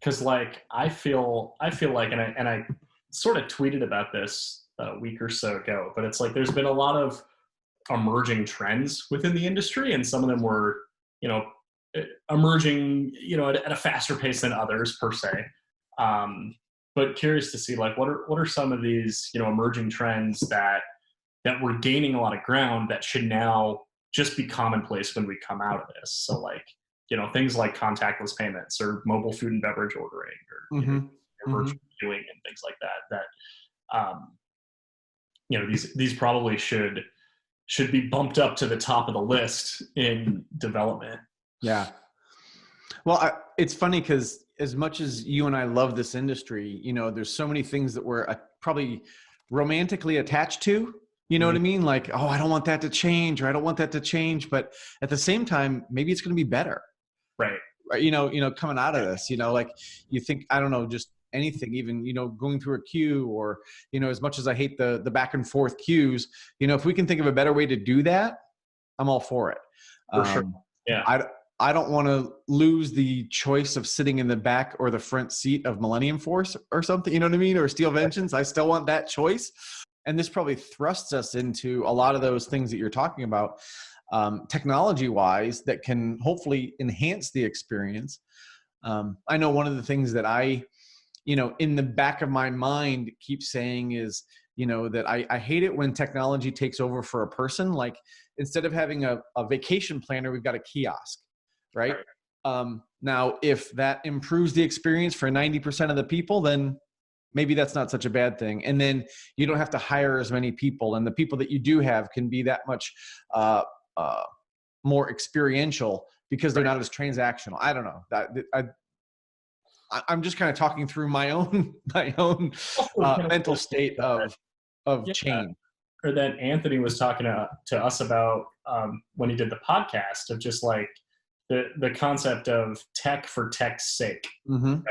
Cause like, I feel like, and I sort of tweeted about this a week or so ago, but it's like, there's been a lot of emerging trends within the industry, and some of them were, you know, emerging, you know, at a faster pace than others per se. But curious to see like, what are some of these, you know, emerging trends that were gaining a lot of ground that should now just be commonplace when we come out of this. So like, you know, things like contactless payments or mobile food and beverage ordering, or you know, virtual queuing and things like that, you know, these probably should be bumped up to the top of the list in development. Yeah. Well, it's funny because as much as you and I love this industry, you know, there's so many things that we're probably romantically attached to. You know what I mean? Like, oh, I don't want that to change, or I don't want that to change. But at the same time, maybe it's going to be better. Right. You know, coming out of this, you know, like you think, I don't know, just anything, even, you know, going through a queue, or, you know, as much as I hate the back and forth queues, you know, if we can think of a better way to do that, I'm all for it. For sure. Yeah. I don't want to lose the choice of sitting in the back or the front seat of Millennium Force or something, you know what I mean? Or Steel Vengeance. I still want that choice. And this probably thrusts us into a lot of those things that you're talking about, technology-wise, that can hopefully enhance the experience. I know one of the things that I, you know, in the back of my mind keep saying is, you know, that I hate it when technology takes over for a person. Like, instead of having a vacation planner, we've got a kiosk, right? Now, if that improves the experience for 90% of the people, then maybe that's not such a bad thing. And then you don't have to hire as many people, and the people that you do have can be that much more experiential because they're not as transactional. I don't know. I'm just kind of talking through my own mental state of change. Or that Anthony was talking to us about when he did the podcast, of just like the concept of tech for tech's sake. Right?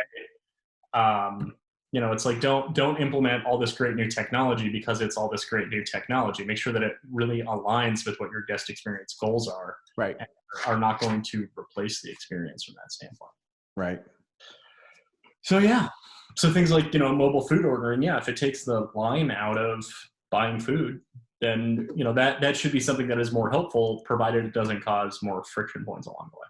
You know, it's like, don't implement all this great new technology because it's all this great new technology. Make sure that it really aligns with what your guest experience goals are. Right. And are not going to replace the experience from that standpoint. Right. So yeah. So things like, you know, mobile food ordering. Yeah. If it takes the line out of buying food, then, you know, that should be something that is more helpful, provided it doesn't cause more friction points along the way.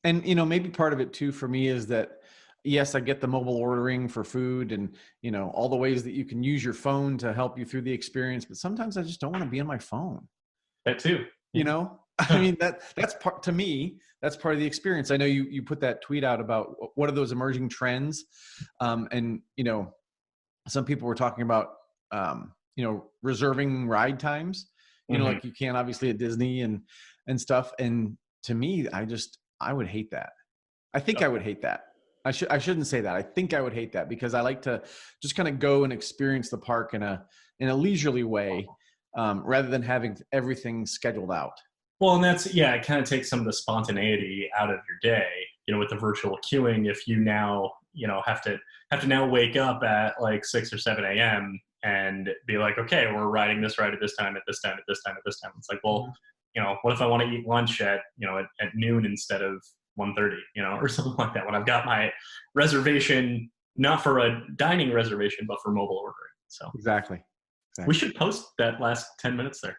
And, you know, maybe part of it too, for me, is that, yes, I get the mobile ordering for food and, you know, all the ways that you can use your phone to help you through the experience. But sometimes I just don't want to be on my phone. That too. You know, I mean, that's part, to me, that's part of the experience. I know you put that tweet out about what are those emerging trends. And, you know, some people were talking about, you know, reserving ride times, you know, like you can obviously at Disney and stuff. And to me, I would hate that. I think I would hate that. I shouldn't say that. I think I would hate that, because I like to just kind of go and experience the park in a leisurely way, rather than having everything scheduled out. Well, and it kind of takes some of the spontaneity out of your day, you know, with the virtual queuing. If you now, you know, have to now wake up at like 6 or 7 a.m. and be like, okay, we're riding this ride at this time, at this time, at this time, at this time. It's like, well, you know, what if I want to eat lunch at noon instead of 1:30, you know, or something like that, when I've got my reservation, not for a dining reservation, but for mobile ordering. So exactly. We should post that last 10 minutes there.